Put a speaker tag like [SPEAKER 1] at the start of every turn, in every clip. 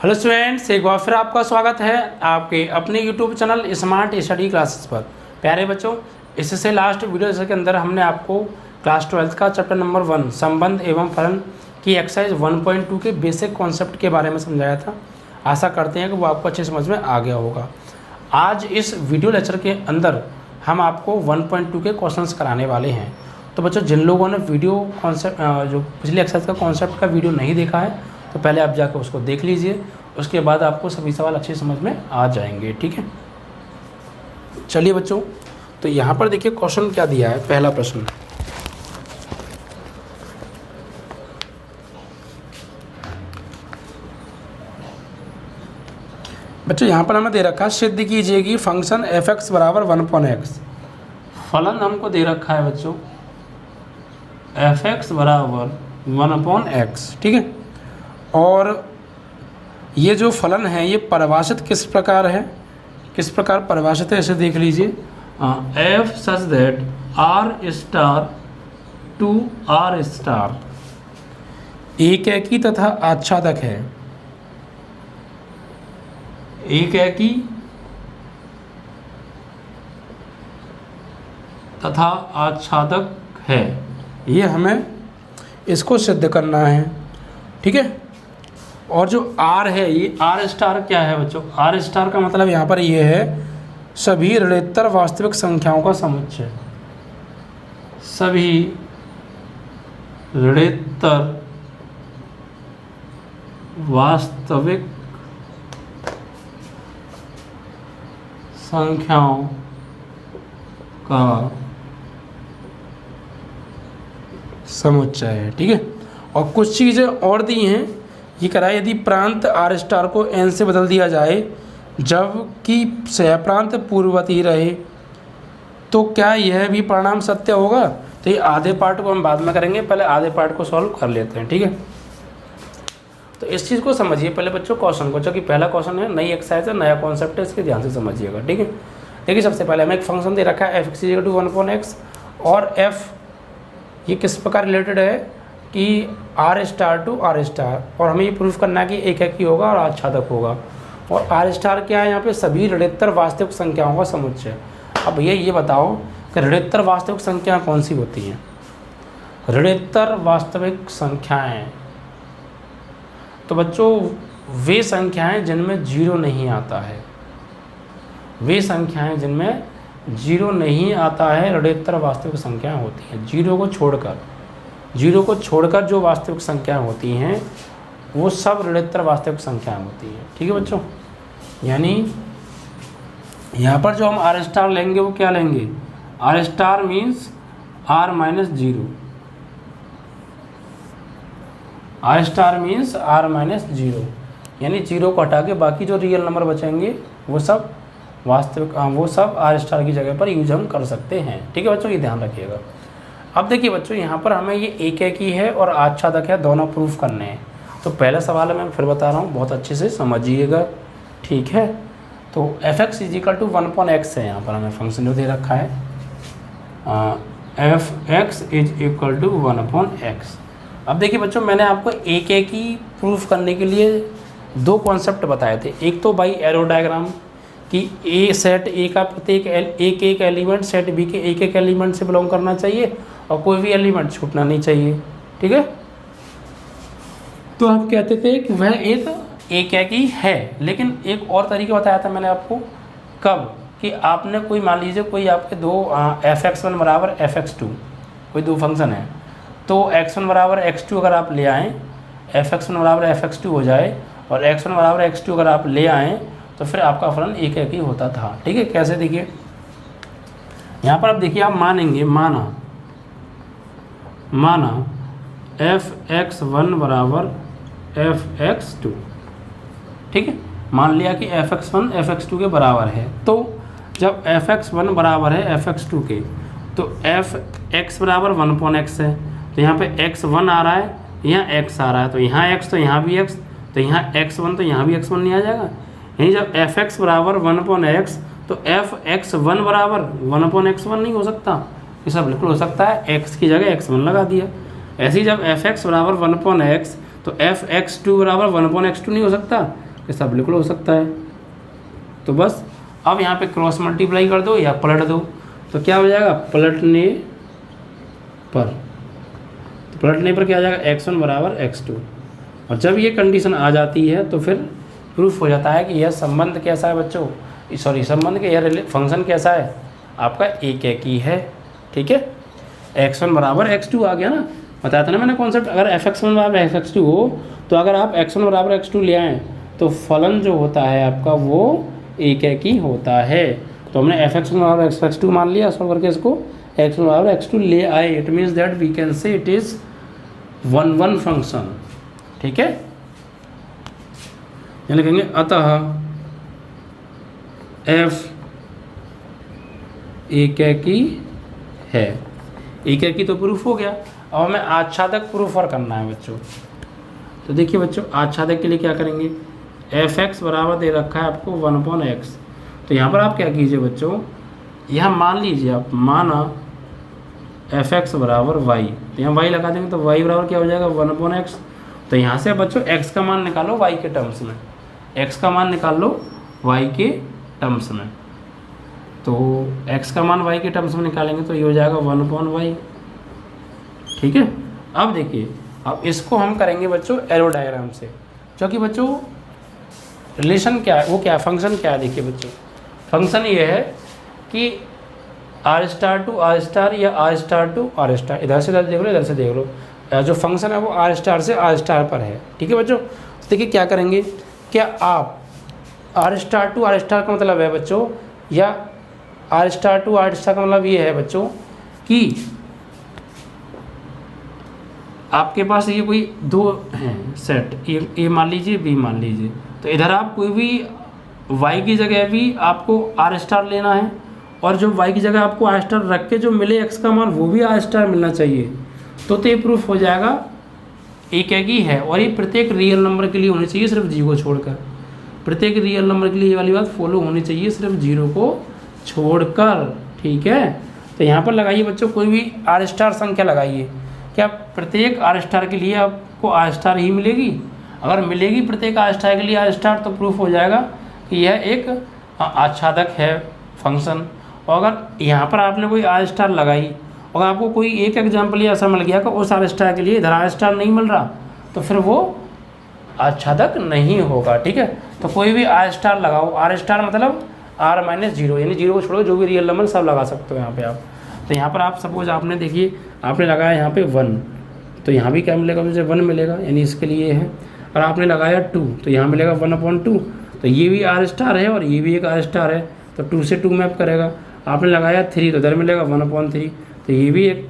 [SPEAKER 1] Hello students, एक बार फिर आपका स्वागत है आपके अपने YouTube channel smart study classes पर। प्यारे बच्चों, इससे लास्ट वीडियो के अंदर हमने आपको क्लास 12 का चैप्टर नंबर 1 संबंध एवं फलन की एक्सरसाइज 1.2 के बेसिक कॉन्सेप्ट के बारे में समझाया था। आशा करते हैं कि वो आपको अच्छे समझ में आ गया होगा। आज इस वीडियो लेक्चर के अंदर हम आपको 1.2 के क्वेश्चंस कराने वाले हैं। तो बच्चों, जिन लोगों ने वीडियो कॉन्सेप्ट जो पिछली एक्सरसाइज का कॉन्सेप्ट का वीडियो नहीं देखा है तो पहले आप जाकर उसको देख लीजिए, उसके बाद आपको सभी सवाल अच्छे समझ में आ जाएंगे। ठीक है, चलिए बच्चों, तो यहाँ पर देखिए क्वेश्चन क्या दिया है। पहला प्रश्न, बच्चों यहाँ पर हमें दे रखा है सिद्ध कीजिए कि फंक्शन f(x) बराबर 1/x। फलन हमको दे रखा है बच्चों f(x) बराबर 1/x। ठीक है, और ये जो फलन है ये परिभाषित किस प्रकार है, किस प्रकार परिभाषित है इसे देख लीजिए। f such that r star to r star एकैकी तथा आच्छादक है। एकैकी तथा आच्छादक है, ये हमें इसको सिद्ध करना है। ठीक है, और जो r है ये r स्टार क्या है बच्चों? r स्टार का मतलब यहाँ पर ये है सभी ऋणोत्तर वास्तविक संख्याओं का समुच्चय। सभी ऋणोत्तर वास्तविक संख्याओं का समुच्चय है। ठीक है, और कुछ चीज़ें और दी हैं। ये कराए यदि प्रांत r स्टार को n से बदल दिया जाए जबकि सहप्रांत पूर्ववती रहे तो क्या यह भी परिणाम सत्य होगा? तो ये आधे पार्ट को हम बाद में करेंगे, पहले आधे पार्ट को सॉल्व कर लेते हैं। ठीक है, तो इस चीज़ को समझिए पहले बच्चों क्वेश्चन को, जो कि पहला क्वेश्चन है, नई एक्सरसाइज है, नया कॉन्सेप्ट है, इसके ध्यान से समझिएगा। ठीक है, देखिए सबसे पहले हमें एक फंक्शन दे रखा है f(x) = 1/x और f ये किस प्रकार रिलेटेड है कि r star to r star, और हमें ये प्रूफ करना है कि एकैकी होगा और आच्छादक होगा। और r स्टार क्या है यहाँ पे? सभी ऋणोत्तर वास्तविक संख्याओं का समुच्चय। अब भैया ये बताओ कि ऋणोत्तर वास्तविक संख्याएं कौन सी होती हैं? ऋणोत्तर वास्तविक संख्याएं तो बच्चों वे संख्याएं जिनमें जीरो नहीं आता है, वे संख्याएं जिनमें जीरो नहीं आता है ऋणोत्तर वास्तविक संख्याएं होती हैं। जीरो को छोड़कर जो वास्तविक संख्याएं होती हैं वो सब ऋणोत्तर वास्तविक संख्याएं होती हैं। ठीक है बच्चों, यानी यहाँ पर जो हम r स्टार लेंगे वो क्या लेंगे? r star means r-0। r star means r-0, यानी जीरो को हटा के बाकी जो रियल नंबर बचेंगे वो सब वास्तविक, वो सब r स्टार की जगह पर यूज हम कर सकते हैं। ठीक है बच्चों, ये ध्यान रखिएगा। अब देखिए बच्चों, यहाँ पर हमें ये एकैकी है और आच्छादक है, दोनों प्रूफ करने हैं। तो पहला सवाल है, मैं फिर बता रहा हूँ, बहुत अच्छे से समझिएगा। ठीक है, तो f(x) = 1/x है। यहाँ पर हमें फंक्शन जो दे रखा है f(x) = 1/x। अब देखिए बच्चों, मैंने आपको एकैकी प्रूफ करने के लिए दो कॉन्सेप्ट बताए थे। एक तो बाई एरो डायग्राम कि ए सेट ए का प्रत्येक एक एलिमेंट सेट बी के एक एलिमेंट से बिलोंग करना चाहिए और कोई भी एलिमेंट छूटना नहीं चाहिए। ठीक है, तो हम कहते थे कि वह एक एकैकी है। लेकिन एक और तरीका बताया था मैंने आपको, कब? कि आपने कोई, मान लीजिए कोई आपके दो f(x1) बराबर f(x2), कोई दो फंक्शन है, तो x1 बराबर x2 अगर आप ले आएँ, f(x1) बराबर f(x2) हो जाए और x1 बराबर x2 अगर आप ले आएँ तो फिर आपका फलन एकैकी होता था। ठीक है, कैसे? देखिए यहाँ पर आप देखिए, आप मानेंगे, माना f(x1) बराबर f(x2). ठीक है, मान लिया कि f(x1) f(x2) के बराबर है। तो जब f(x1) बराबर है f(x2) के, तो f(x) बराबर 1/x है। तो यहाँ पे x1 आ रहा है, यहाँ x आ रहा है, तो यहाँ x तो यहाँ भी x, तो यहाँ x1 तो यहाँ भी x1 नहीं आ जाएगा। यानी जब f(x) बराबर 1/x तो f(x1) बराबर 1/x1 नहीं हो सकता। ऐसा बिल्कुल हो सकता है, x की जगह x1 लगा दिया। ऐसे ही जब f(x) बराबर 1/x तो f(x2) बराबर 1/x2 नहीं हो सकता, कि सब बिल्कुल हो सकता है। तो बस अब यहाँ पे क्रॉस मल्टीप्लाई कर दो या पलट दो, तो क्या हो जाएगा पलटने पर, तो पलटने पर क्या आ जाएगा x1 बराबर x2। और जब ये कंडीशन आ जाती है तो फिर प्रूफ हो जाता है कि यह संबंध कैसा है बच्चों, सॉरी संबंध के यह फंक्शन कैसा है आपका एक ही है। ठीक है, x1 बराबर x2 आ गया ना, बताया था ना मैंने कॉन्सेप्ट। अगर fx1 बराबर fx2 हो तो अगर आप x1 बराबर x2 ले आएँ तो फलन जो होता है आपका वो एक ही होता है। तो हमने fx1 बराबर fx2 मान लिया, सॉल्व करके इसको x1 बराबर x2 ले आए। It means that we can say it is 1 function. ठीक है, ये लिखेंगे अतः f एक ही है। एक ही तो प्रूफ हो गया। अब हमें आच्छादक प्रूफ और करना है बच्चों। तो देखिए बच्चों, आच्छादक के लिए क्या करेंगे, fx बराबर दे रखा है आपको 1/x। तो यहाँ पर आप क्या कीजिए बच्चों, यहाँ मान लीजिए आप, माना fx बराबर y, तो यहाँ y लगा देंगे तो y बराबर क्या हो जाएगा 1/x। तो यहाँ से बच्चों x का मान निकालो y के टर्म्स में, x का मान निकाल लो y के टर्म्स में। तो x का मान y के टर्म्स में निकालेंगे तो ये हो जाएगा 1/y। ठीक है, अब देखिए, अब इसको हम करेंगे बच्चों एरो डायग्राम से, जो कि बच्चों रिलेशन क्या है, वो क्या फंक्शन क्या है। देखिए बच्चों, फंक्शन ये है कि r star to r star या r star to r star, इधर से इधर देख लो, इधर से देख लो, जो फंक्शन है वो r स्टार से r स्टार पर है। ठीक है बच्चों, तो देखिए क्या करेंगे, क्या आप r star to r star का मतलब है बच्चों, या r star to r star का मतलब ये है बच्चों कि आपके पास ये कोई दो हैं सेट, ए मान लीजिए बी मान लीजिए, तो इधर आप कोई भी y की जगह भी आपको r स्टार लेना है, और जो y की जगह आपको r स्टार रख के जो मिले x का मान वो भी r स्टार मिलना चाहिए। तो ये प्रूफ हो जाएगा एक ही है। और ये प्रत्येक रियल नंबर के लिए होनी चाहिए सिर्फ 0 को छोड़कर, प्रत्येक रियल नंबर के लिए ये वाली बात फॉलो होनी चाहिए सिर्फ 0 को छोड़कर। ठीक है, तो यहाँ पर लगाइए बच्चों कोई भी r स्टार संख्या लगाइए, क्या प्रत्येक r स्टार के लिए आपको r स्टार ही मिलेगी। अगर मिलेगी प्रत्येक r स्टार के लिए r स्टार तो प्रूफ हो जाएगा कि यह एक आच्छादक है फंक्शन। और अगर यहाँ पर आपने कोई r स्टार लगाई और आपको कोई एक एग्जाम्पल ही ऐसा मिल गया कि उस r स्टार के लिए इधर r स्टार नहीं मिल रहा, तो फिर वो आच्छादक नहीं होगा। ठीक है, तो कोई भी r स्टार लगाओ, r स्टार मतलब r-0, यानी 0 को छोड़ो जो भी रियल नंबर सब लगा सकते हो यहाँ पे आप। तो यहाँ पर आप सपोज आपने देखिए आपने लगाया यहाँ पे 1, तो यहाँ भी क्या मिलेगा मुझे 1 मिलेगा, यानी इसके लिए है। और आपने लगाया 2 तो यहाँ मिलेगा 1/2, तो ये भी r स्टार है और ये भी एक r स्टार है, तो 2 से 2 मैप करेगा। आपने लगाया 3 तो इधर मिलेगा 1/3, तो ये भी एक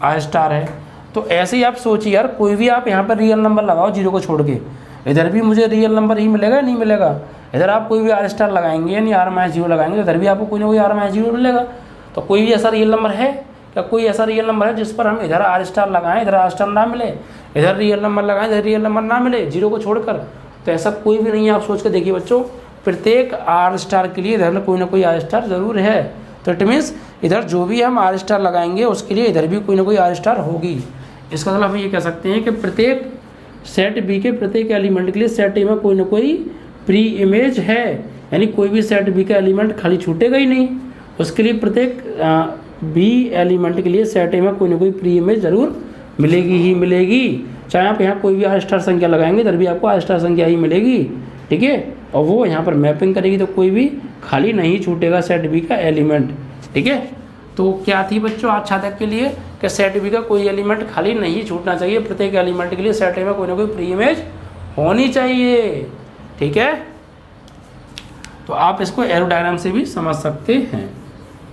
[SPEAKER 1] r स्टार है। तो ऐसे ही आप सोचिए यार, कोई भी आप यहाँ पर रियल नंबर लगाओ 0 को छोड़ के, इधर भी मुझे रियल नंबर ही मिलेगा नहीं मिलेगा। इधर आप कोई भी r स्टार लगाएंगे यानी r-0 लगाएंगे तो इधर भी आपको कोई ना कोई r-0 मिलेगा। तो कोई भी ऐसा रियल नंबर है क्या, कोई ऐसा रियल नंबर है जिस पर हम इधर r स्टार लगाएं इधर r स्टार ना मिले, इधर रियल नंबर लगाएं इधर रियल नंबर ना मिले 0 को छोड़कर। तो ऐसा कोई भी नहीं है। आप सोच के देखिए बच्चों, प्रत्येक r स्टार के लिए इधर कोई ना कोई r स्टार ज़रूर है। तो इट मीन्स इधर जो भी हम r स्टार लगाएंगे उसके लिए इधर भी कोई ना कोई r स्टार होगी। इसका मतलब हम ये कह सकते हैं कि प्रत्येक सेट बी के प्रत्येक एलिमेंट के लिए सेट ए में कोई ना कोई प्री इमेज है, यानी कोई भी सेट बी का एलिमेंट खाली छूटेगा ही नहीं। उसके लिए प्रत्येक बी एलिमेंट के लिए सेट ए में कोई ना कोई प्री इमेज ज़रूर मिलेगी ही मिलेगी। चाहे आप यहाँ कोई भी r स्टार संख्या लगाएंगे इधर भी आपको r स्टार संख्या ही मिलेगी। ठीक है, और वो यहाँ पर मैपिंग करेगी तो कोई भी खाली नहीं छूटेगा सेट बी का एलिमेंट। ठीक है, तो क्या थी बच्चों आच्छादक के लिए कि सेट बी का कोई एलिमेंट खाली नहीं छूटना चाहिए, प्रत्येक एलिमेंट के लिए सेट ए में कोई ना कोई प्री इमेज होनी चाहिए। ठीक है, तो आप इसको एरो डायग्राम से भी समझ सकते हैं।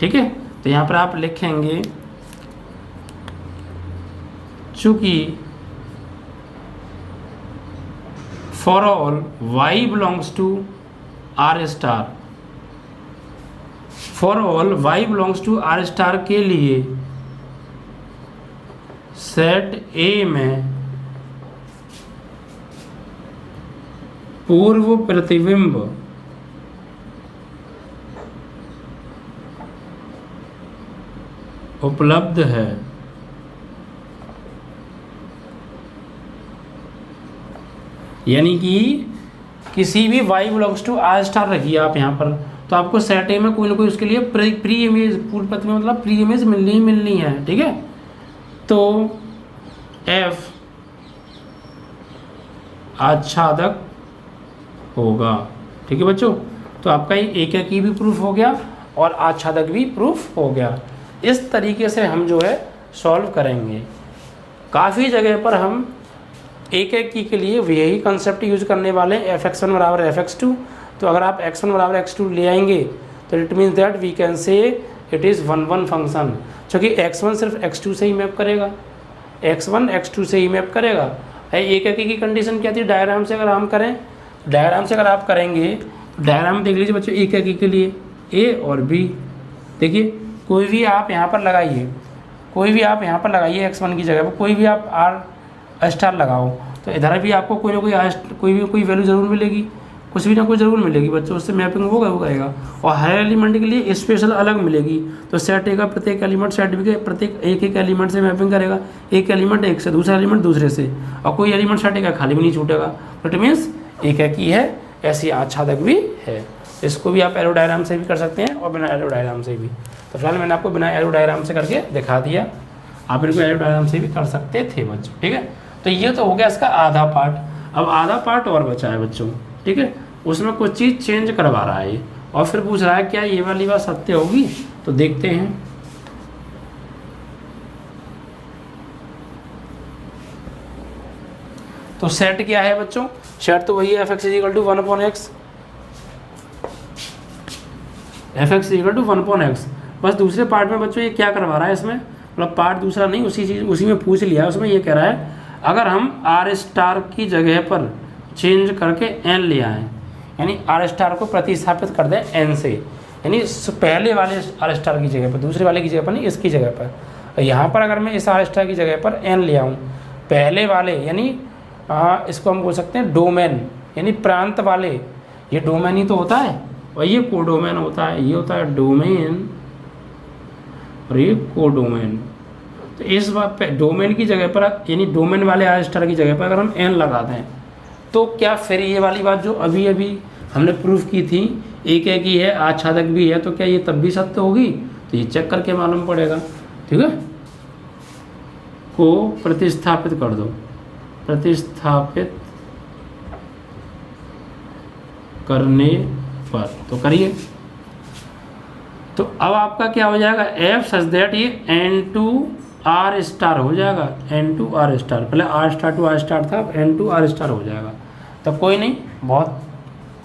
[SPEAKER 1] ठीक है, तो यहाँ पर आप लिखेंगे चूंकि for all y belongs to r star, for all y belongs to r star के लिए सेट A में पूर्व प्रतिबिंब उपलब्ध है। यानी कि किसी भी y belongs to r star रखिए आप यहाँ पर, तो आपको सेट ए में कोई ना कोई उसके लिए प्री इमेज, पूर्व पथ में मतलब प्री इमेज मिलनी ही मिलनी है, ठीक है। तो f आच्छादक होगा, ठीक है बच्चों। तो आपका ये एकाकी भी प्रूफ हो गया और आच्छादक भी प्रूफ हो गया। इस तरीके से हम जो है सॉल्व करेंगे। काफ़ी जगह पर हम एकाकी के लिए यही कंसेप्ट यूज करने वाले हैं, fx1 बराबर fx2। तो अगर आप x1 बराबर x2 ले आएंगे तो it means that we can say it is 1 function, क्योंकि x1 सिर्फ x2 से ही मैप करेगा, x1 x2 से ही मैप करेगा। एकाकी की कंडीशन क्या थी, डायग्राम से अगर हम करें, डायग्राम से अगर आप करेंगे, डायग्राम देख लीजिए बच्चों एकाकी के लिए ए और बी। देखिए कोई भी आप यहाँ पर लगाइए, कोई भी आप यहाँ पर लगाइए x1 की जगह पर कोई भी आप r स्टार लगाओ, तो इधर भी आपको कोई ना कोई वैल्यू ज़रूर मिलेगी, कुछ भी ना कुछ ज़रूर मिलेगी बच्चों, उससे मैपिंग होगा होगा। और हर एलिमेंट के लिए स्पेशल अलग मिलेगी। तो सेट ए का प्रत्येक एलिमेंट सेट बी के प्रत्येक एक एलिमेंट से मैपिंग करेगा, एक एलिमेंट एक से, दूसरा एलिमेंट दूसरे से, और कोई एलिमेंट सेट ए का खाली भी नहीं छूटेगा। इट मीन्स एकाकी है, ऐसी आच्छादक भी है। इसको भी आप एरो डायग्राम से भी कर सकते हैं और बिना एरो डायग्राम से भी। तो फिलहाल मैंने आपको बिना एरो डायग्राम से करके दिखा दिया, आप इनको एरो डायग्राम से भी कर सकते थे बच्चों, ठीक है। तो ये तो हो गया इसका आधा पार्ट। अब आधा पार्ट और बचा है बच्चों, ठीक है, उसमें कुछ चीज़ चेंज करवा रहा है और फिर पूछ रहा है क्या ये वाली बात सत्य होगी, तो देखते हैं। तो सेट क्या है बच्चों, सेट तो वही है fx = 1/x, fx = 1/x। बस दूसरे पार्ट में बच्चों ये क्या करवा रहा है इसमें, मतलब पार्ट दूसरा नहीं, उसी में पूछ लिया। उसमें ये कह रहा है अगर हम r स्टार की जगह पर चेंज करके n ले आएँ, यानी r स्टार को प्रतिस्थापित कर दें n से, यानी पहले वाले r स्टार की जगह पर, दूसरे वाले की जगह पर नहीं, इसकी जगह पर। यहाँ पर अगर मैं इस r स्टार की जगह पर n ले आऊँ, पहले वाले यानी इसको हम बोल सकते हैं डोमेन, यानी प्रांत वाले, ये डोमेन ही तो होता है और ये कोडोमेन होता है, ये होता है डोमेन और ये कोडोमेन। तो इस बात पे डोमेन की जगह पर यानी डोमेन वाले r स्टार की जगह पर अगर हम n लगा दें, तो क्या फिर ये वाली बात जो अभी अभी हमने प्रूफ की थी एकाकी है आच्छादक भी है, तो क्या ये तब भी सत्य होगी, तो ये चेक करके मालूम पड़ेगा, ठीक है। को प्रतिस्थापित कर दो, प्रतिस्थापित करने पर, तो करिए। तो अब आपका क्या हो जाएगा, f सच दैट ये n2r स्टार हो जाएगा, n2r स्टार, पहले r star to r star था, अब n2r स्टार हो जाएगा। तब कोई नहीं, बहुत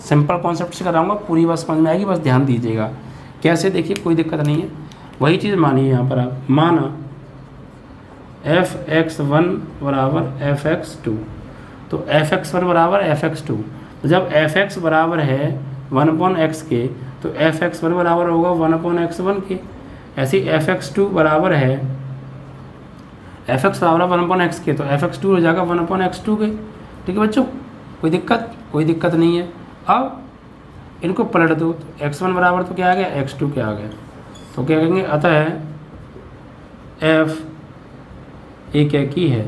[SPEAKER 1] सिंपल कॉन्सेप्ट से कराऊंगा, पूरी बात समझ में आएगी, बस ध्यान दीजिएगा कैसे। देखिए कोई दिक्कत नहीं है, वही चीज़ मानिए यहाँ पर आप, माना fx1 बराबर fx2, तो fx1 बराबर fx2, तो जब fx बराबर है 1/x के, तो fx1 बराबर होगा 1/x1 के। ऐसे fx2 बराबर है, fx बराबर 1/x के, तो fx2 हो जाएगा 1/x2 के, ठीक है बच्चों। कोई दिक्कत नहीं है। अब इनको पलट दो, तो x1 बराबर तो क्या आ गया, x2 क्या आ गया, तो क्या कहेंगे, अतः f एकाकी है,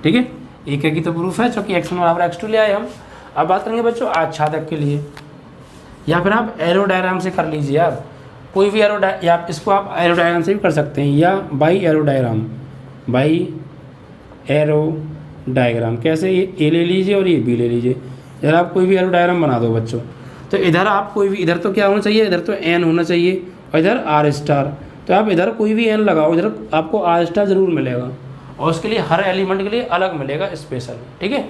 [SPEAKER 1] ठीक है। एकाकी तो प्रूफ है क्योंकि x1 बराबर x2 ले आए हम। अब बात करेंगे बच्चों आच्छादक के लिए, या फिर आप एरो डायग्राम से कर लीजिए यार, कोई भी या इसको आप एरो डायग्राम से भी कर सकते हैं, या by arrow diagram, by arrow diagram. कैसे, ये ए ले लीजिए और ये बी ले लीजिए, इधर आप कोई भी एरो डायग्राम बना दो बच्चों। तो इधर आप कोई भी, इधर तो क्या होना चाहिए, इधर तो n होना चाहिए और इधर r स्टार, तो आप इधर कोई भी n लगाओ, इधर आपको r स्टार ज़रूर मिलेगा और उसके लिए हर एलिमेंट के लिए अलग मिलेगा स्पेशल, ठीक है।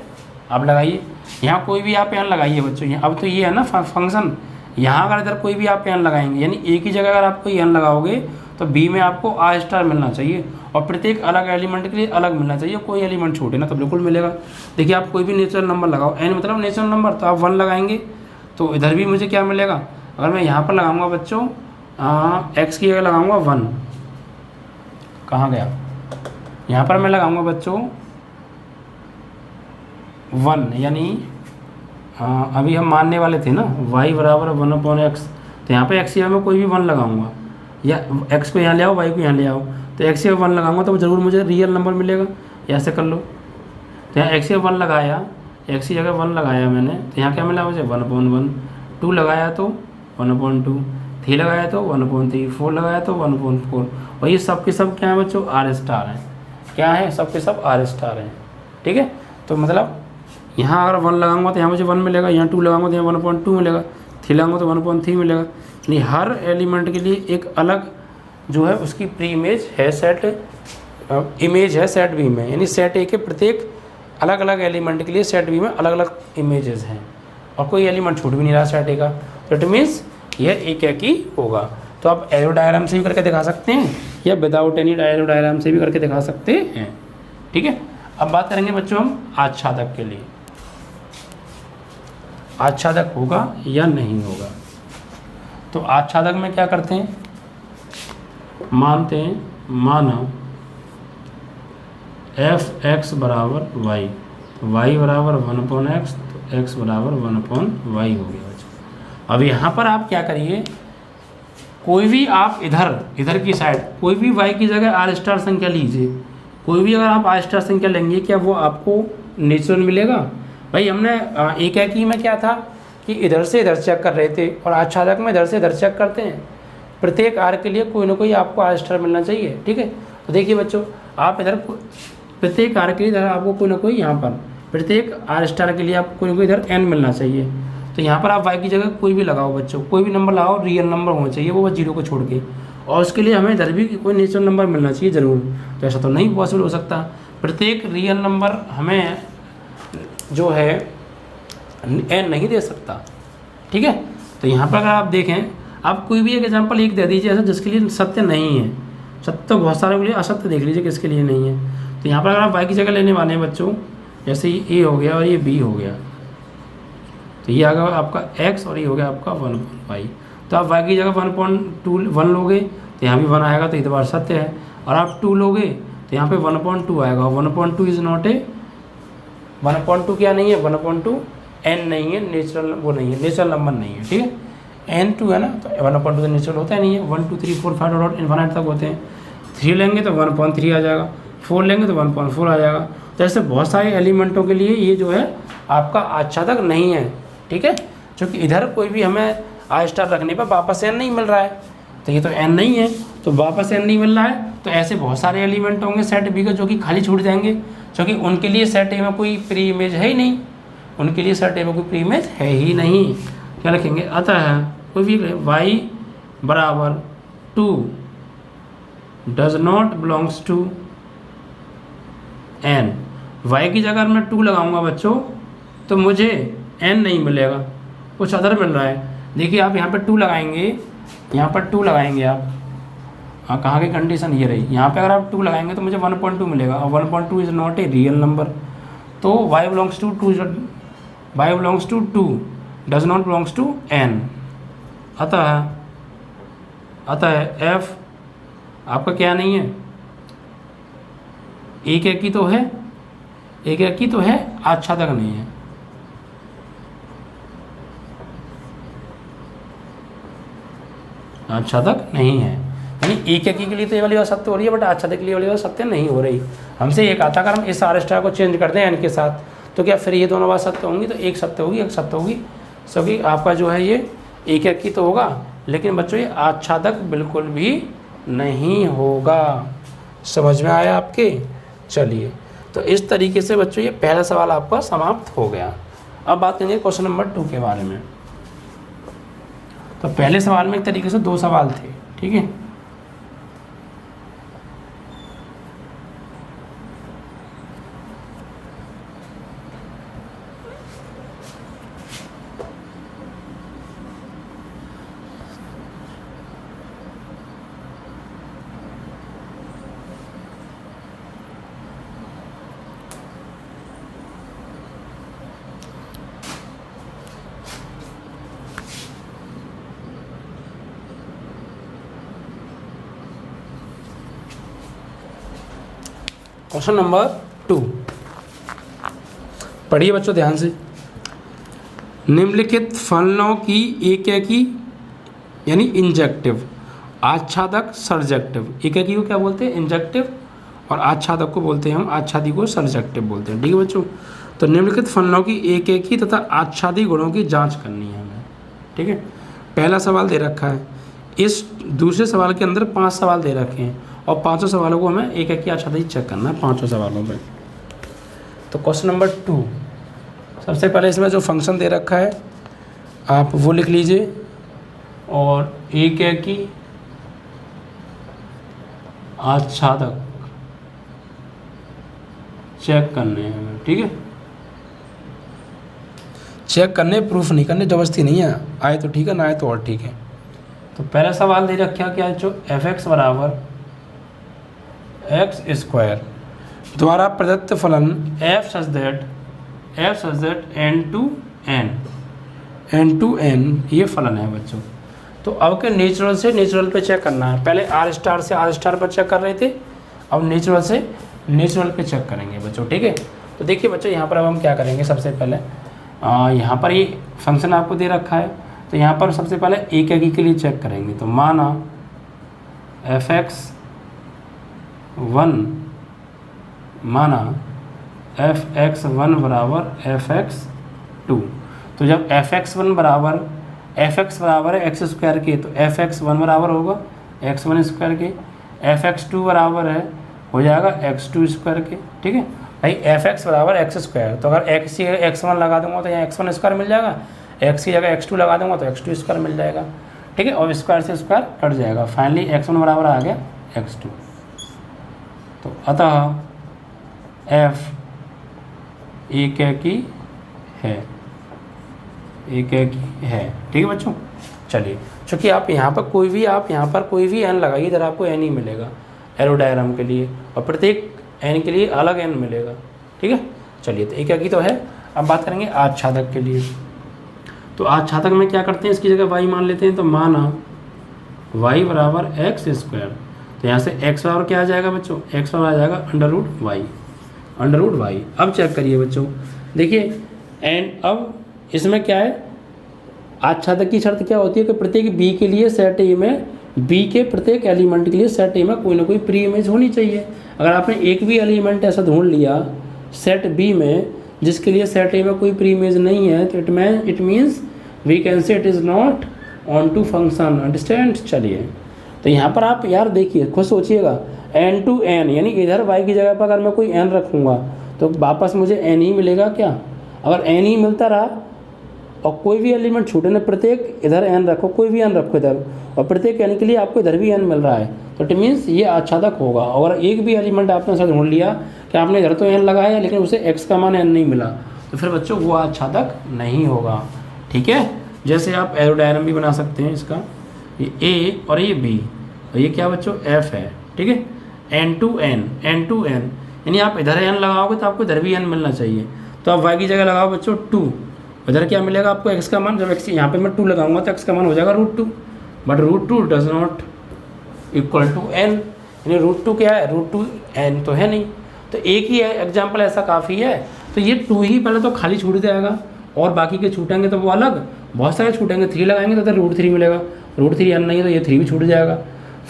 [SPEAKER 1] आप लगाइए, यहाँ कोई भी आप n लगाइए बच्चों, यहाँ अब तो ये है ना फंक्शन, यहाँ अगर इधर कोई भी आप n लगाएंगे, यानी एक ही जगह अगर आप कोई n लगाओगे तो b में आपको r स्टार मिलना चाहिए और प्रत्येक अलग एलिमेंट के लिए अलग मिलना चाहिए, कोई एलिमेंट छूटे ना तो बिल्कुल मिलेगा। देखिए आप कोई भी नेचुरल नंबर लगाओ, n मतलब नेचुरल नंबर, तो आप 1 लगाएंगे तो इधर भी मुझे क्या मिलेगा। अगर मैं यहाँ पर लगाऊंगा बच्चों x की जगह लगाऊंगा 1, कहाँ गया, यहाँ पर मैं लगाऊंगा बच्चों 1, यानी अभी हम मानने वाले थे ना y बराबर 1/x, तो यहाँ पे x की जगह में कोई भी 1 लगाऊंगा, या x को यहाँ ले आओ y को यहाँ ले आओ, तो x की जगह 1 लगाऊंगा तो ज़रूर मुझे रियल नंबर मिलेगा। ऐसे कर लो, तो यहाँ x की 1 लगाया, x की जगह 1 लगाया मैंने, तो यहाँ क्या मिला मुझे 1/1, 2 लगाया तो 1/2, 3 लगाया तो 1/3, 4 लगाया तो 1/4, और ये सब के सब क्या है बच्चों, आर स्टार हैं। क्या है, सब के सब आर स्टार हैं। ठीक है, तो मतलब यहाँ अगर 1 लगाऊंगा तो यहाँ मुझे 1 मिलेगा, यहाँ 2 लगाऊंगा तो यहाँ 1/2 मिलेगा, 3 लगाऊंगा तो 1/3 मिलेगा। यानी हर एलिमेंट के लिए एक अलग जो है उसकी प्री इमेज है, सेट इमेज है सेट वी में। यानी सेट ए के प्रत्येक अलग अलग एलिमेंट के लिए सेट वी में अलग अलग इमेजेस हैं, और कोई एलिमेंट छूट भी नहीं रहा सेट ए का। तो इट मीन्स यह एक ही होगा। तो आप एरो डायग्राम से भी करके दिखा सकते हैं या विदाउट एनी एरो डायग्राम से भी करके दिखा सकते हैं। ठीक है, अब बात करेंगे बच्चों हम आच्छादक के लिए। आच्छादक होगा या नहीं होगा। तो आच्छादक में क्या करते हैं, मानते हैं, माना f(x) बराबर y, y बराबर 1/x, तो x बराबर 1/y हो गया बच्चों। अब यहाँ पर आप क्या करिए, कोई भी आप इधर की साइड कोई भी y की जगह r स्टार संख्या लीजिए। कोई भी अगर आप r स्टार संख्या लेंगे, क्या वो आपको नेचुरल मिलेगा? भाई हमने एक ही में क्या था कि इधर से इधर चेक कर रहे थे, और आच्छादक में इधर से इधर चेक करते हैं। प्रत्येक आर के लिए कोई ना कोई आपको आर स्टार मिलना चाहिए। ठीक है, तो देखिए बच्चों, आप इधर प्रत्येक आर के लिए इधर आपको कोई ना कोई, यहाँ पर प्रत्येक आर स्टार के लिए आपको कोई ना कोई इधर n मिलना चाहिए। तो यहाँ पर आप y की जगह कोई भी लगाओ बच्चों, कोई भी नंबर लगाओ, रियल नंबर होना चाहिए वो 0 को छोड़ के, और उसके लिए हमें इधर भी कोई नेचुरल नंबर मिलना चाहिए ज़रूर। तो ऐसा तो नहीं पॉसिबल हो सकता, प्रत्येक रियल नंबर हमें जो है n नहीं दे सकता। ठीक है, तो यहाँ पर अगर आप देखें, आप कोई भी एक एग्जांपल एक दे दीजिए ऐसा जिसके लिए सत्य नहीं है। सत्य तो बहुत सारे के लिए, असत्य देख लीजिए किसके लिए नहीं है। तो यहाँ पर अगर आप y की जगह लेने वाले हैं बच्चों, जैसे ये a हो गया और ये b हो गया, तो ये आ गया आपका x और ये हो गया आपका 1/y। तो आप y की जगह 1 लोगे तो यहाँ भी 1 आएगा, तो इतबार सत्य है। और आप 2 लोगे तो यहाँ पे 1/2 आएगा। 1/2 इज नॉट ए 1/2 क्या नहीं है, 1/2 n नहीं है, नेचुरल वो नहीं है, नेचुरल नंबर नहीं है। ठीक है, n2 है ना, तो 1/2 तो नेचुरल होता है नहीं है। 1 2 3 4 5 और इन्फिनिट तक होते हैं। 3 लेंगे तो 1/3 आ जाएगा, 4 लेंगे तो 1/4 आ जाएगा। तो ऐसे बहुत सारे एलिमेंटों के लिए ये जो है आपका आच्छादक नहीं है। ठीक है, क्योंकि इधर कोई भी हमें आर स्टार रखने पर वापस n नहीं मिल रहा है, तो ये तो n नहीं है, तो वापस n नहीं मिल रहा है। तो ऐसे बहुत सारे एलिमेंट होंगे सेट बी के जो कि खाली छूट जाएंगे, क्योंकि उनके लिए सेट ए में कोई प्री इमेज है ही नहीं, उनके लिए सेट ए में कोई प्री इमेज है ही नहीं। क्या लिखेंगे, अतः कोई भी y बराबर 2 does not belongs to n। y की जगह मैं 2 लगाऊंगा बच्चों तो मुझे n नहीं मिलेगा, कुछ अदर मिल रहा है। देखिए आप यहाँ पर 2 लगाएंगे, यहाँ पर 2 लगाएंगे आप, हाँ कहाँ की कंडीशन ये रही, यहाँ पे अगर आप 2 लगाएंगे तो मुझे 1/2 मिलेगा, और 1/2 is not a real number. तो y belongs to 2 does not belongs to n। अतः f आपका क्या नहीं है, एक ही तो है, एक ही तो है, आच्छादक नहीं है। आच्छादक नहीं है, यानी एक के लिए तो ये वाली बात सत्य हो रही है, बट आच्छादक के लिए वाली बात सत्य नहीं हो रही। हमसे एक आता अगर हम इस आर स्टार को चेंज कर दें n के साथ, तो क्या फिर ये दोनों बात सत्य होंगी? तो एक सत्य होगी, एक सत्य होगी, क्योंकि आपका जो है ये एक ही तो होगा, लेकिन बच्चों ये आच्छादक बिल्कुल भी नहीं होगा। समझ में आया आपके? चलिए, तो इस तरीके से बच्चों ये पहला सवाल आपका समाप्त हो गया। अब बात करेंगे क्वेश्चन नंबर 2 के बारे में। तो पहले सवाल में एक तरीके से 2 सवाल थे। ठीक है, क्वेश्चन नंबर 2 पढ़िए बच्चों ध्यान से। निम्नलिखित फलनों की एक यानी इंजेक्टिव, आच्छादक सर्जेक्टिव, एक को क्या बोलते हैं? इंजेक्टिव, और आच्छादक को बोलते हैं हम, आच्छादी को सर्जेक्टिव बोलते हैं। ठीक है बच्चों, तो निम्नलिखित फलनों की एक एक ही तथा आच्छादी गुणों की जांच करनी है हमें। ठीक है, पहला सवाल दे रखा है, इस दूसरे सवाल के अंदर 5 सवाल दे रखे हैं और 5 सवालों को हमें एक एक की आच्छादी चेक करना है 5 सवालों में। तो क्वेश्चन नंबर 2, सबसे पहले इसमें जो फंक्शन दे रखा है आप वो लिख लीजिए और एक एक की आच्छादक चेक करने हैं हमें। ठीक है, चेक करने, प्रूफ नहीं करने, जबरदस्ती नहीं है, आए तो ठीक है ना आए तो और ठीक है। तो पहला सवाल दे रखा क्या है, जो f(x) बराबर x² द्वारा प्रदत्त फलन f such that n to n ये फलन है बच्चों। तो अब के नेचुरल से नेचुरल पे चेक करना है, पहले r* से r* पर चेक कर रहे थे, अब नेचुरल से नेचुरल पे चेक करेंगे बच्चों। ठीक है, तो देखिए बच्चों यहाँ पर अब हम क्या करेंगे, सबसे पहले यहाँ पर ये फंक्शन आपको दे रखा है, तो यहाँ पर सबसे पहले एक एक के लिए चेक करेंगे। तो माना f(x1) माना f(x1) बराबर f(x2), तो जब f(x1) बराबर f(x) बराबर है x² के, तो f(x1) बराबर होगा x1² के, f(x2) बराबर है हो जाएगा x2² के। ठीक है भाई, f(x) बराबर x², तो अगर x की जगह x1 लगा दूंगा तो यहाँ x1² मिल जाएगा, x की जगह x2 लगा दूंगा तो x2² मिल जाएगा। ठीक है, और स्क्वायर से स्क्वायर कट जाएगा, फाइनली x1 बराबर आ गया x2। तो अतः f एक की है, एक की है। ठीक है बच्चों, चलिए, चूँकि आप यहाँ पर कोई भी n लगाइए, इधर आपको n ही मिलेगा एरो डायग्राम के लिए, और प्रत्येक n के लिए अलग n मिलेगा। ठीक है, चलिए, तो एक की तो है। अब बात करेंगे आच्छादक के लिए। तो आच्छादक में क्या करते हैं, इसकी जगह y मान लेते हैं, तो माना y बराबर x², तो यहाँ से x बराबर क्या आ जाएगा बच्चों, x बराबर आ जाएगा √y। अब चेक करिए बच्चों, देखिए एंड अब इसमें क्या है, आच्छादक की शर्त क्या होती है कि प्रत्येक b के लिए सेट A में, b के प्रत्येक एलिमेंट के लिए सेट A में कोई ना कोई प्री इमेज होनी चाहिए। अगर आपने एक भी एलिमेंट ऐसा ढूंढ लिया सेट B में जिसके लिए सेट A में कोई प्री इमेज नहीं है, तो it means we can say it is not onto function. Understand. चलिए, तो यहाँ पर आप यार देखिए, खुद सोचिएगा, n to n यानी इधर y की जगह पर अगर मैं कोई n रखूँगा तो वापस मुझे n ही मिलेगा क्या। अगर n ही मिलता रहा और कोई भी एलिमेंट छूटे ना, प्रत्येक इधर n रखो, कोई भी n रखो इधर, और प्रत्येक n के लिए आपको इधर भी n मिल रहा है, तो इट मीन्स ये आच्छादक होगा। और एक भी एलिमेंट आपने ऐसा ढूंढ लिया कि आपने इधर तो n लगाया लेकिन उसे x का मान n नहीं मिला, तो फिर बच्चों वो आच्छादक नहीं होगा। ठीक है, जैसे आप एरो डायग्राम भी बना सकते हैं इसका, ये A और ये B, और ये क्या बच्चों F है। ठीक है, n to n यानी आप इधर n लगाओगे तो आपको इधर भी n मिलना चाहिए। तो आप y की जगह लगाओ बच्चों 2, इधर क्या मिलेगा आपको x का मान, जब x यहाँ पे मैं 2 लगाऊंगा तो x का मान हो जाएगा √2, but √2 does not equal to n, यानी √2 क्या है, √2 n तो है नहीं। तो एक ही एग्जाम्पल ऐसा काफ़ी है, तो ये 2 ही पहले तो खाली छूट जाएगा, और बाकी के छूटेंगे तो वो अलग, बहुत सारे छूटेंगे। 3 लगाएंगे तो इधर √3 मिलेगा, √3 n नहीं है तो ये 3 भी छूट जाएगा।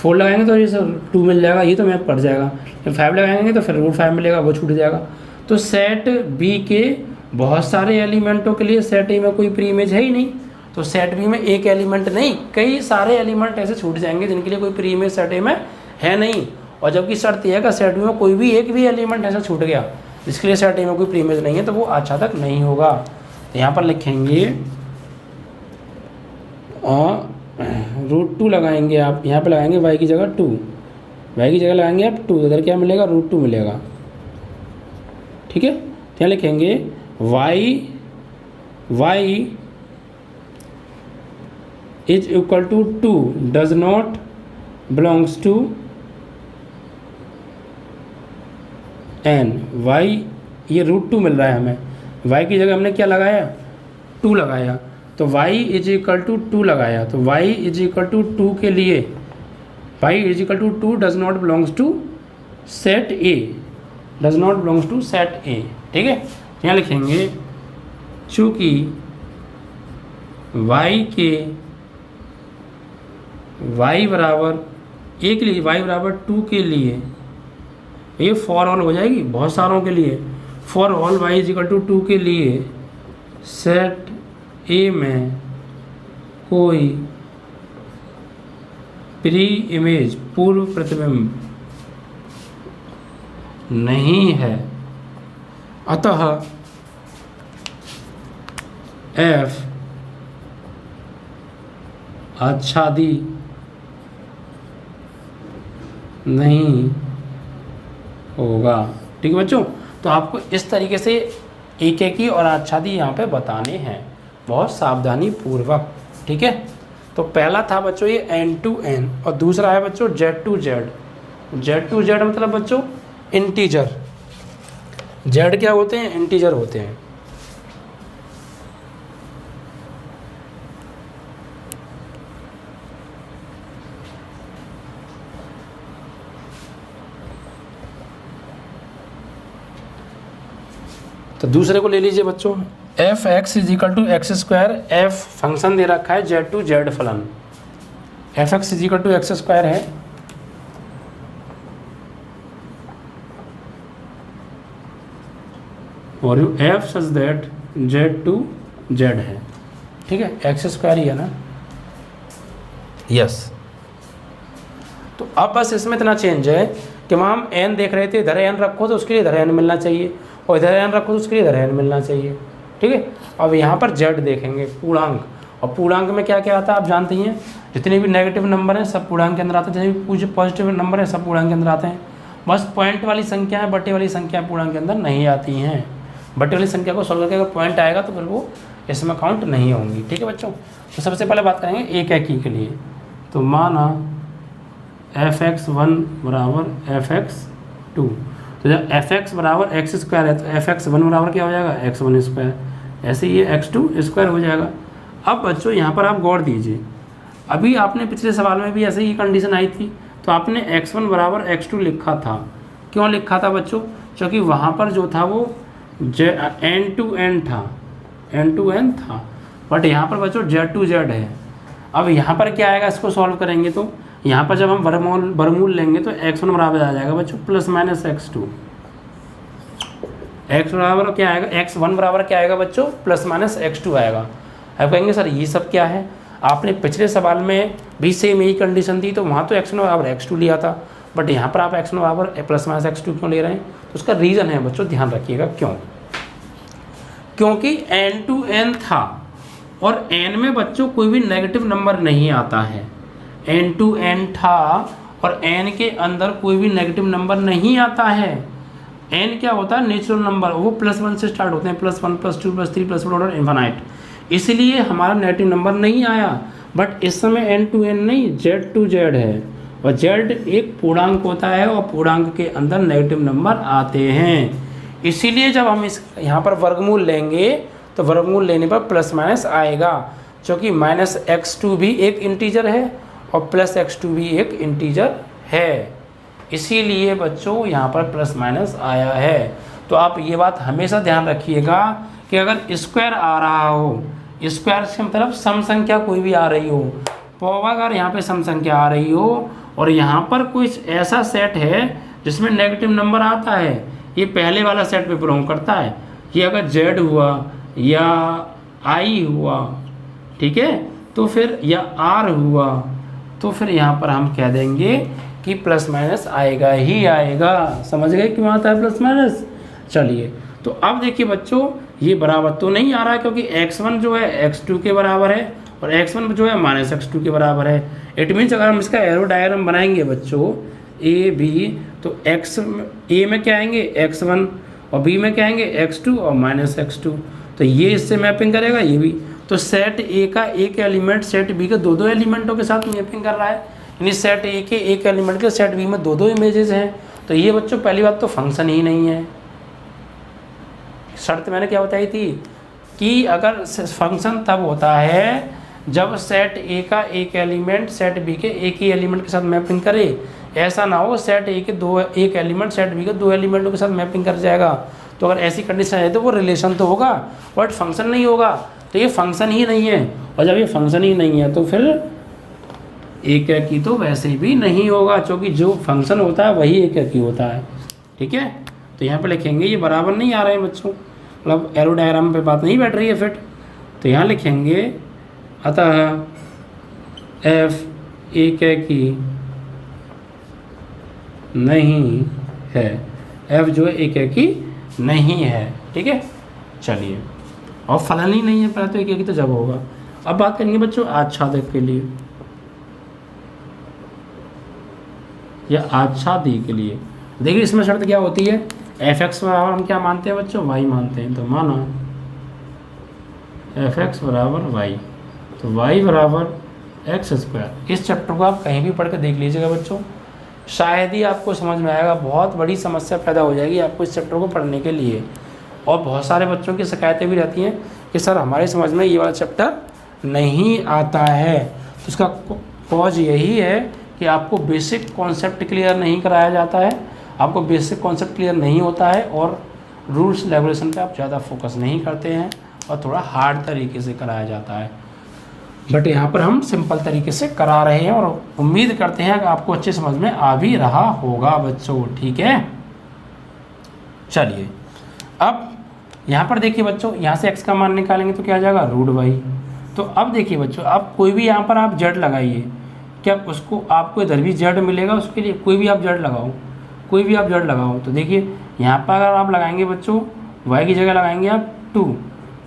[SPEAKER 1] 4 लगाएंगे तो ये 2 मिल जाएगा, ये तो मैप पड़ जाएगा। 5 लगाएंगे तो फिर √5 मिलेगा, वो छूट जाएगा। तो सेट B के बहुत सारे एलिमेंटों के लिए सेट A में कोई प्री इमेज है ही नहीं, तो सेट B में एक एलिमेंट नहीं, कई सारे एलिमेंट ऐसे छूट जाएंगे जिनके लिए कोई प्री इमेज सेट A में है नहीं। और जबकि शर्त यह है कि सेट B में कोई भी एक भी एलिमेंट ऐसा छूट गया जिसके लिए सेट A में कोई प्री इमेज नहीं है, तो वो आच्छादक नहीं होगा। तो यहाँ पर लिखेंगे √2 लगाएंगे आप, यहाँ पर लगाएंगे y की जगह 2, y की जगह लगाएंगे आप 2, इधर क्या मिलेगा, √2 मिलेगा। ठीक है, तो यहाँ लिखेंगे y is equal to 2 does not belongs to n। y ये √2 मिल रहा है हमें, y की जगह हमने क्या लगाया, 2 लगाया, तो y इज इक्वल टू 2 लगाया, तो y इज इक्वल टू 2 के लिए y is equal to 2 does not belongs to set A, does not belongs to set A। ठीक है, यहाँ लिखेंगे चूँकि y बराबर 1 के लिए, y बराबर 2 के लिए ये फॉर ऑल हो जाएगी बहुत सारों के लिए। For all y equal to 2 के लिए सेट ए में कोई प्री इमेज पूर्व प्रतिबिंब नहीं है, अतः f आच्छादी नहीं होगा। ठीक है बच्चों, तो आपको इस तरीके से एक एक ही और आच्छादी यहाँ पे बताने हैं बहुत सावधानी पूर्वक। ठीक है, तो पहला था बच्चों ये n to n और दूसरा है बच्चों z to z। z to z मतलब बच्चों इंटीजर। z क्या होते हैं? इंटीजर होते हैं। तो दूसरे को ले लीजिए बच्चों, f x is equal to x square. F function दे रखा है जेड टू जेड फलन, f x is equal to x square है, और u f such that Z to Z है। ठीक है, एक्स स्क्वायर ही है ना, यस। तो अब बस इसमें इतना चेंज है कि वहाँ हम एन देख रहे थे, इधर एन रखो तो उसके लिए इधर एन मिलना चाहिए, और इधर एन रखो तो उसके लिए इधर एन मिलना चाहिए। ठीक है, अब यहाँ पर जेड देखेंगे पूर्णांक, और पूर्णांक में क्या क्या आता है आप जानते ही हैं, जितने भी नेगेटिव नंबर हैं सब पूर्णांक के अंदर आते हैं, जितने भी पॉजिटिव नंबर हैं सब पूर्णांक के अंदर आते हैं। बस पॉइंट वाली संख्याएँ, बटे वाली संख्याएँ पूर्णांक के अंदर नहीं आती हैं। बटे वाली संख्या को सॉल्व करके अगर पॉइंट आएगा तो फिर वो इसमें काउंट नहीं होंगी। ठीक है बच्चों, तो सबसे पहले बात करेंगे एक एक ही के लिए। तो माना एफ एक्स वन बराबर एफ एक्स टू, तो जब एफ एक्स बराबर एक्स स्क्वायर है तो एफ एक्स वन बराबर क्या हो जाएगा? X one square. ऐसे ही एक्स टू स्क्वायर हो जाएगा। अब बच्चों यहाँ पर आप गौर दीजिए, अभी आपने पिछले सवाल में भी ऐसे ही कंडीशन आई थी, तो आपने एक्स वन बराबर एक्स टू लिखा था। क्यों लिखा था बच्चों? क्योंकि वहाँ पर जो था वो एन टू एन था, एन टू एन था, बट यहाँ पर बच्चों जेड टू जेड है। अब यहाँ पर क्या आएगा, इसको सॉल्व करेंगे तो यहाँ पर जब हम वर्गमूल लेंगे तो एक्स वन बराबर आ जाएगा बच्चों plus minus x two. X बराबर क्या आएगा? एक्स वन बराबर क्या आएगा बच्चों? प्लस माइनस एक्स टू आएगा। अब कहेंगे सर ये सब क्या है? आपने पिछले सवाल में भी सेम यही कंडीशन थी, तो वहाँ तो एक्स वन बराबर एक्स टू लिया था, बट यहाँ पर आप एक्स वन बराबर प्लस माइनस एक्स टू क्यों ले रहे हैं? तो उसका रीज़न है बच्चों, ध्यान रखिएगा क्यों। क्योंकि एन टू एन था और एन में बच्चों कोई भी नेगेटिव नंबर नहीं आता है। एन टू एन था और एन के अंदर कोई भी नेगेटिव नंबर नहीं आता है। एन क्या होता है? नेचुरल नंबर, वो प्लस वन से स्टार्ट होते हैं, plus one plus two plus three plus four order infinite. इसलिए हमारा नेगेटिव नंबर नहीं आया। बट इस समय एन टू एन नहीं, जेड टू जेड है, और जेड एक पूर्णांक होता है और पूर्णांक के अंदर नेगेटिव नंबर आते हैं। इसीलिए जब हम इस यहाँ पर वर्गमूल लेंगे तो वर्गमूल लेने पर प्लस माइनस आएगा, क्योंकि माइनस एक्स टू भी एक इंटीजर है और प्लस एक्स टू भी एक इंटीजर है। इसीलिए बच्चों यहाँ पर प्लस माइनस आया है। तो आप ये बात हमेशा ध्यान रखिएगा कि अगर स्क्वायर आ रहा हो, स्क्वायर से मतलब सम संख्या कोई भी आ रही हो, तो अगर यहाँ पे सम संख्या आ रही हो और यहाँ पर कोई ऐसा सेट है जिसमें नेगेटिव नंबर आता है, ये पहले वाला सेट पे बिलोंग करता है। ये अगर जेड हुआ या आई हुआ, ठीक है, तो फिर या आर हुआ, तो फिर यहाँ पर हम कह देंगे कि प्लस माइनस आएगा ही आएगा। समझ गए क्यों आता है प्लस माइनस? चलिए, तो अब देखिए बच्चों, ये बराबर तो नहीं आ रहा है क्योंकि x1 जो है x2 के बराबर है और x1 जो है माइनस x2 के बराबर है। इट मीन्स अगर हम इसका एरो डायग्राम बनाएंगे बच्चों ए बी, तो एक्स ए में क्या आएंगे? x1, और बी में क्या आएंगे? x2 और माइनस x2। तो ये इससे मैपिंग करेगा, ये भी। तो सेट ए का एक एलिमेंट सेट बी के दो एलिमेंटों के साथ मैपिंग कर रहा है, यानी सेट ए के एक एलिमेंट के सेट बी में दो इमेजेस हैं। तो ये बच्चों पहली बात तो फंक्शन ही नहीं है। शर्त मैंने क्या बताई थी कि अगर फंक्शन तब होता है जब सेट ए का एक एलिमेंट सेट बी के एक ही एलिमेंट के साथ मैपिंग करे। ऐसा ना हो सेट ए के एक एलिमेंट सेट बी के दो एलिमेंटों के साथ मैपिंग कर जाएगा। तो अगर ऐसी कंडीशन है तो वो रिलेशन तो होगा बट फंक्शन नहीं होगा। तो ये फंक्शन ही नहीं है, और जब ये फंक्शन ही नहीं है तो फिर एक की तो वैसे भी नहीं होगा, क्योंकि जो फंक्शन होता है वही एक ही होता है। ठीक है। तो यहाँ पे लिखेंगे ये बराबर नहीं आ रहे हैं बच्चों, मतलब एरो डायग्राम पे बात नहीं बैठ रही है फिट। तो यहाँ लिखेंगे अतः f एकेकी नहीं है, f जो है एकेकी नहीं है, ठीक है। चलिए, और फलन ही नहीं है पहले तो एकेकी तो जब होगा। अब बात करेंगे बच्चों आच्छादक के लिए या आच्छादी के लिए। देखिए इसमें शर्त क्या होती है, एफ एक्स बराबर हम क्या मानते हैं बच्चों, वाई मानते हैं। तो माना एफ एक्स बराबर वाई, तो वाई बराबर एक्स स्क्वायर। इस चैप्टर को आप कहीं भी पढ़ के देख लीजिएगा बच्चों, शायद ही आपको समझ में आएगा। बहुत बड़ी समस्या पैदा हो जाएगी आपको इस चैप्टर को पढ़ने के लिए। और बहुत सारे बच्चों की शिकायतें भी रहती हैं कि सर हमारे समझ में ये वाला चैप्टर नहीं आता है। तो इसका कॉज यही है कि आपको बेसिक कॉन्सेप्ट क्लियर नहीं कराया जाता है, आपको बेसिक कॉन्सेप्ट क्लियर नहीं होता है, और रूल्स रेगुलेशन पे आप ज़्यादा फोकस नहीं करते हैं और थोड़ा हार्ड तरीके से कराया जाता है। बट यहाँ पर हम सिंपल तरीके से करा रहे हैं और उम्मीद करते हैं कि आपको अच्छे समझ में आ भी रहा होगा बच्चों, ठीक है। चलिए, अब यहाँ पर देखिए बच्चों, यहाँ से x का मान निकालेंगे तो क्या आ जाएगा √y। तो अब देखिए बच्चों, अब कोई भी यहाँ पर आप z लगाइए, क्या उसको आपको इधर भी z मिलेगा, उसके लिए कोई भी आप z लगाओ, कोई भी आप z लगाओ। तो देखिए यहाँ पर अगर आप लगाएंगे बच्चों y की जगह लगाएंगे आप 2,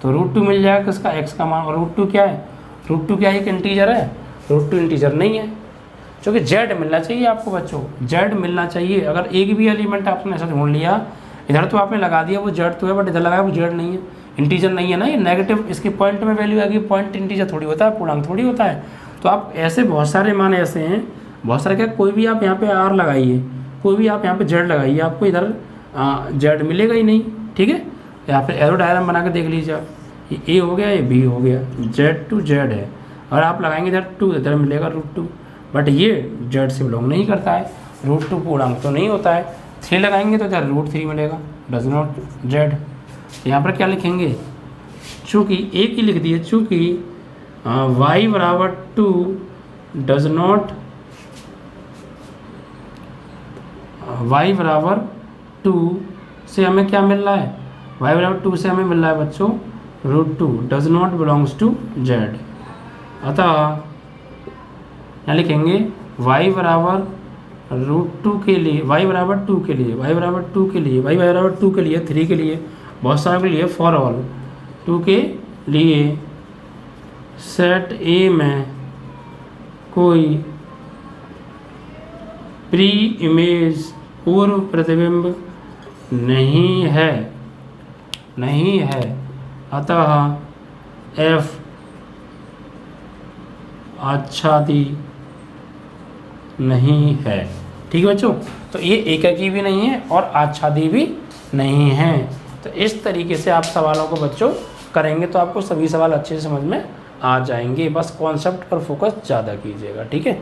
[SPEAKER 1] तो √2 मिल जाएगा किसका, x का मान। और √2 क्या है, √2 क्या है, एक इंटीजर है, √2 इंटीजर नहीं है, क्योंकि z मिलना चाहिए आपको बच्चों, z मिलना चाहिए। अगर एक भी एलिमेंट आपने ऐसा ढूंढ लिया, इधर तो आपने लगा दिया वो z तो है, बट इधर लगाया वो z नहीं है, इंटीजर नहीं है ना, ये नेगेटिव, इसके पॉइंट में वैल्यू आएगी। पॉइंट इंटीजर थोड़ी होता है, पूर्णांक थोड़ी होता है। तो आप ऐसे बहुत सारे मान ऐसे हैं, बहुत सारे क्या, कोई भी आप यहाँ पे r लगाइए, कोई भी आप यहाँ पे z लगाइए, आपको इधर z मिलेगा ही नहीं, ठीक है। या फिर एरो डायग्राम बना के देख लीजिए आप, ये a हो गया, ये b हो गया, z to z है, और आप लगाएंगे इधर 2, इधर मिलेगा √2, बट ये z से बिलोंग नहीं करता है, √2 पूर्णांक तो नहीं होता है। 3 लगाएंगे तो इधर √3 मिलेगा, डज नॉट z। यहाँ पर क्या लिखेंगे, चूँकि एक ही लिख दिए, चूँकि y बराबर 2 डज नॉट, y बराबर 2 से हमें क्या मिल रहा है, y बराबर 2 से हमें मिल रहा है बच्चों √2 does not belongs to z। अतः यहाँ लिखेंगे y बराबर √2 के लिए, y बराबर 2 के लिए, y बराबर 2 के लिए, y बराबर 2 के लिए, 3 के लिए, बहुत सारे के लिए, फॉर ऑल 2 के लिए सेट ए में कोई प्री इमेज पूर्व प्रतिबिंब नहीं है, नहीं है। अतः f आच्छादी नहीं है, ठीक है बच्चों। तो ये एकाकी भी नहीं है और आच्छादी भी नहीं है। तो इस तरीके से आप सवालों को बच्चों करेंगे तो आपको सभी सवाल अच्छे से समझ में आ जाएंगे। बस कॉन्सेप्ट पर फोकस ज़्यादा कीजिएगा, ठीक है।